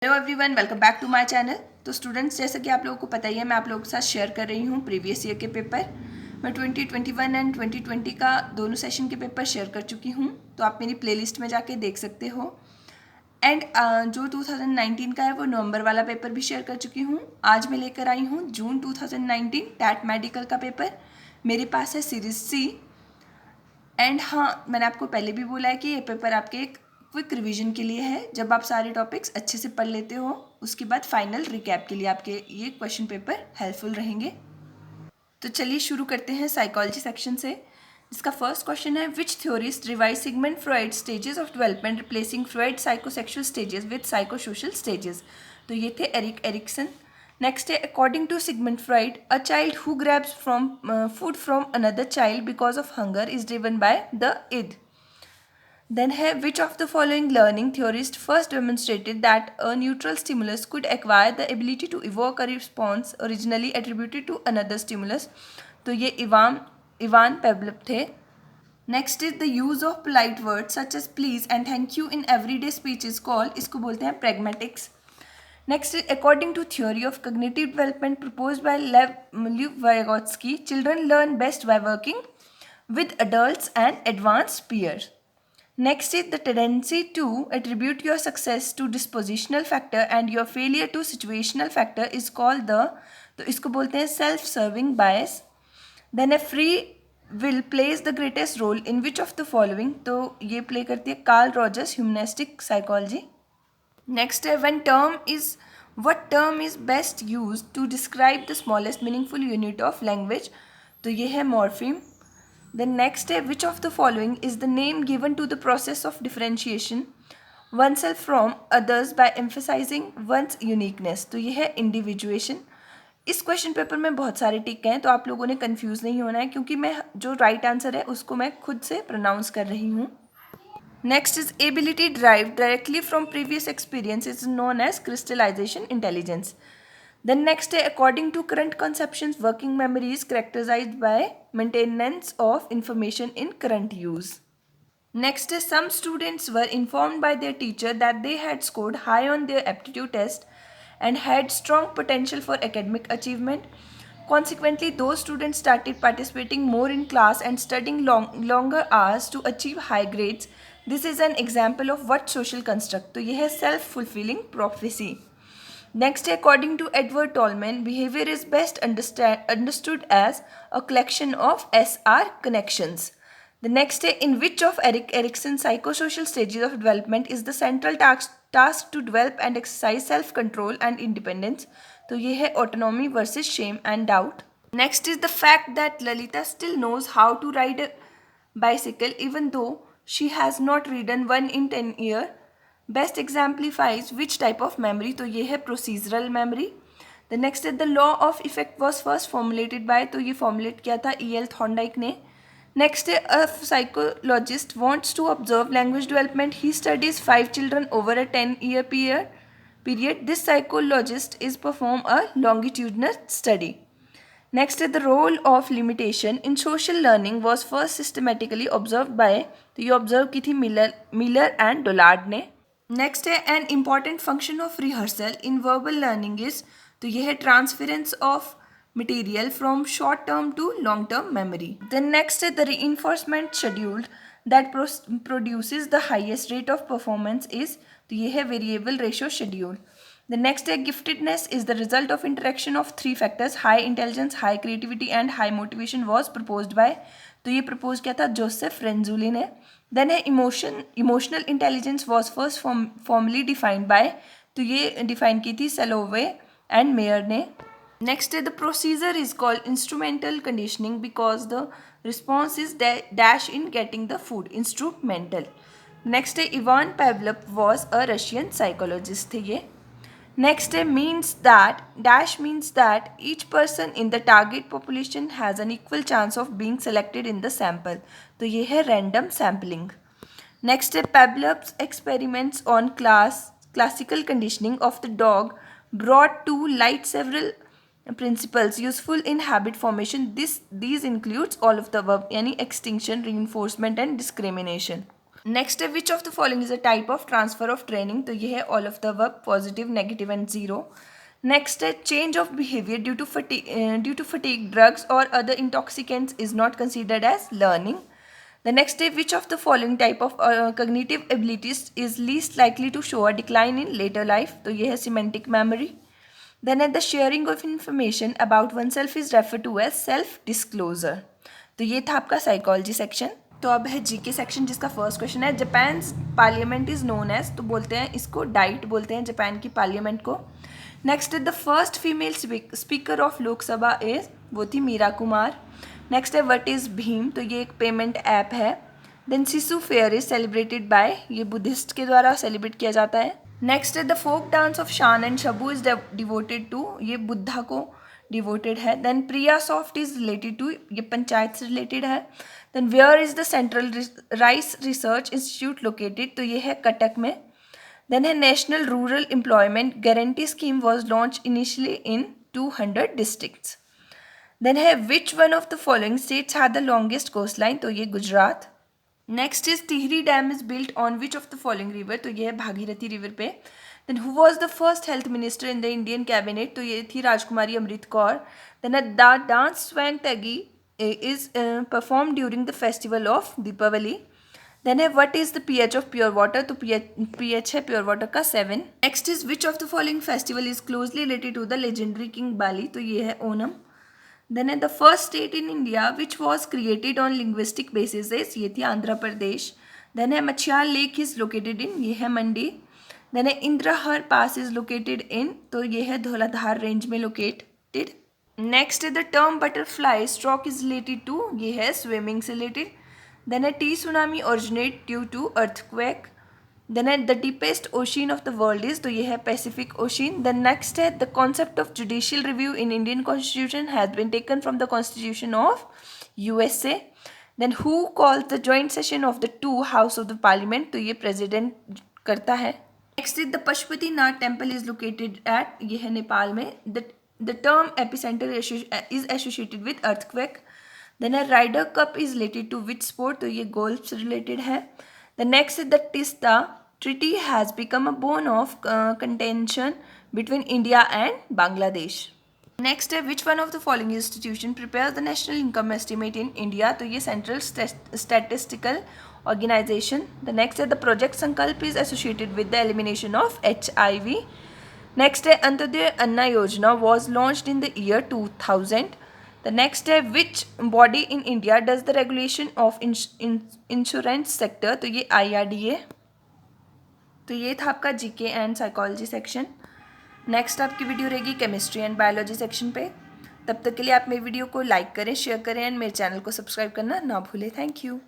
Hello everyone, welcome back to my channel. तो students, जैसा कि आप लोगों को पता ही है, मैं आप लोगों के साथ शेयर कर रही हूँ प्रीवियस ईयर के पेपर। मैं 2021 एंड 2020 का दोनों सेशन के पेपर शेयर कर चुकी हूँ, तो आप मेरी प्लेलिस्ट में जाके देख सकते हो। एंड जो 2019 का है वो नवंबर वाला पेपर भी शेयर कर चुकी हूँ। आज मैं लेकर आई हूँ जून 2019 टैट मेडिकल का पेपर। मेरे पास है सीरीज सी। एंड हाँ, मैंने आपको पहले भी बोला है कि ये पेपर आपके एक क्विक रिवीजन के लिए है। जब आप सारे टॉपिक्स अच्छे से पढ़ लेते हो, उसके बाद फाइनल रिकैप के लिए आपके ये क्वेश्चन पेपर हेल्पफुल रहेंगे। तो चलिए शुरू करते हैं साइकोलॉजी सेक्शन से, जिसका फर्स्ट क्वेश्चन है which theories revise Sigmund Freud stages of development replacing Freud psychosexual stages with psychosocial stages. तो ये थे एरिक एरिक्सन। नेक्स्ट है according to Sigmund Freud a child who grabs from food from another child because of hunger is driven by the id. Then है which of the following learning theorist first demonstrated that a neutral stimulus could acquire the ability to evoke a response originally attributed to another stimulus। तो ये Ivan Pavlov थे। Next is the use of polite words such as please and thank you in everyday speech is called, इसको बोलते हैं pragmatics। Next is according to theory of cognitive development proposed by Lev Vygotsky, children learn best by working with adults and advanced peers। Next is the tendency to attribute your success to dispositional factor and your failure to situational factor is called the, तो इसको बोलते हैं self serving bias। Then a free will plays the greatest role in which of the following, तो ये play करती है Karl Rogers humanistic psychology। Next है what term is best used to describe the smallest meaningful unit of language, तो ये है morpheme। Then next है which of the following is the name given to the process of differentiation oneself from others by emphasizing one's uniqueness, तो ये है individuation। इस question paper में बहुत सारे टिक हैं, तो आप लोगों ने कंफ्यूज नहीं होना है, क्योंकि मैं जो राइट आंसर है उसको मैं खुद से प्रोनाउंस कर रही हूँ। Next is ability derived directly from previous experience is known as crystallization intelligence। Then next, according to current conceptions, working memory is characterized by maintenance of information in current use। Next, some students were informed by their teacher that they had scored high on their aptitude test and had strong potential for academic achievement. Consequently, those students started participating more in class and studying longer hours to achieve high grades। This is an example of what social construct, तो यह है self-fulfilling prophecy। Next, according to Edward Tolman, behavior is best understood as a collection of SR connections। The next, in which of Erik Erikson's psychosocial stages of development is the central task to develop and exercise self-control and independence? तो ये है autonomy versus shame and doubt। Next is the fact that Lalita still knows how to ride a bicycle even though she has not ridden one in 10 years। Best exemplifies which type of memory, तो ये है procedural memory। The next is the law of effect was first formulated by, तो ये formulate किया था E.L. Thorndike ने। Next है a psychologist wants to observe language development, he studies 5 children over a 10-year period। This psychologist is perform a longitudinal study। Next is the role of limitation in social learning was first systematically observed by, तो ये observe की थी Miller and Dollard ने। Next है an important function of rehearsal in verbal learning is, तो यह है transference of material from short term to long term memory. Then next है the reinforcement schedule that produces the highest rate of performance is, तो ये है variable ratio schedule. The next है giftedness is the result of interaction of 3 factors high intelligence, high creativity and high motivation was proposed by, तो ये propose किया था Joseph रेंजुली ने। Then है emotional intelligence was first formally defined by, तो ये define की थी सेलोवे एंड मेयर ने। नेक्स्ट है the procedure is called instrumental conditioning because the response is dash in getting the food, instrumental. Next है Ivan Pavlov was a Russian psychologist थे ये। Next means that dash means that each person in the target population has an equal chance of being selected in the sample, तो ये है random sampling। Next है Pavlov's experiments on classical conditioning of the dog brought to light several principles useful in habit formation। These includes all of the above, यानी extinction, reinforcement and discrimination। Next है which of the following is a type of transfer of training, तो ये है all of the above, positive, negative and zero. Next है change of behaviour due to fatigue drugs और other intoxicants is not considered as learning. The next is which of the following type of cognitive abilities is least likely to show a decline in later life, तो ये है semantic memory. Then the sharing of information about oneself is referred to as self disclosure. तो ये था आपका psychology section. तो अब है जीके सेक्शन जिसका फर्स्ट क्वेश्चन है Japan parliament is known as, तो बोलते हैं इसको डाइट बोलते हैं जापान की पार्लियामेंट को. Next the first female speaker of Lok Sabha is, वो थी मीरा कुमार. नेक्स्ट है व्हाट इज़ भीम, तो ये एक पेमेंट ऐप है. देन शिशु फेयर इज सेलिब्रेटेड बाय, ये बुद्धिस्ट के द्वारा सेलिब्रेट किया जाता है. नेक्स्ट है द फोक डांस ऑफ शान एंड शबू इज डिवोटेड टू, ये बुद्धा को डिवोटेड है. Then PRIASoft is related to, ये पंचायत से रिलेटेड है. Then where is the central rice research institute located, तो ये है कटक में. देन है national rural employment guarantee scheme was launched initially in 200 districts. Then है which one of the following states had the longest coast line, तो ये Gujarat. Next is Tehri dam is built on which of the following river, तो ये है Bhagirathi river पे. Then who was the first health minister in the Indian cabinet, तो ये थी Rajkumari Amrit Kaur. Then the dance स्वैंग तगी is perform during the festival of Deepawali. Then है what is the pH of pure water, तो पीएच है प्योर वाटर का 7. Next is which of the following festival is closely related to the legendary king Bali, तो ये है Onam. Then है the first state in India which was created on linguistic basis, ये थी Andhra Pradesh. Then है मछियाल लेक इज लोकेटेड इन, ये है मंडी. Then है इंद्रहर पास इज लोकेटेड इन, तो ये है धौलाधार रेंज में लोकेटेड. नेक्स्ट है the term butterfly stroke is related to, ये है स्विमिंग से रिलेटेड. देन है tsunami originate due to earthquake. Then है the deepest ocean of the world is, तो ये है पैसिफिक ओशियन. देन नेक्स्ट है the concept of judicial review in Indian constitution has been taken from the constitution of USA. Then who calls the joint session of the two house of the parliament, तो ये president करता है. Next is the Pashupatinath temple is located at, ये है नेपाल में. The term epicentre is associated with earthquake. Then है Ryder cup is related to which sport, तो ये गोल्फ से रिलेटेड है. The next is the Teesta treaty has become a bone of contention between India and Bangladesh. Next है which one of the following institution prepares the national income estimate in India, तो ये Central Statistical Organization. The next है the project Sankalp is associated with the elimination of HIV. Next है Antyodaya Anna Yojana was launched in the year 2000. The next है which body in India does the regulation of insurance sector, तो ये IRDA. तो ये था आपका GK and psychology section. Next आपकी video रहेगी केमिस्ट्री एंड बायोलॉजी सेक्शन पे. तब तक के लिए आप मेरी वीडियो को लाइक करें, शेयर करें एंड मेरे चैनल को सब्सक्राइब करना ना भूलें. Thank you.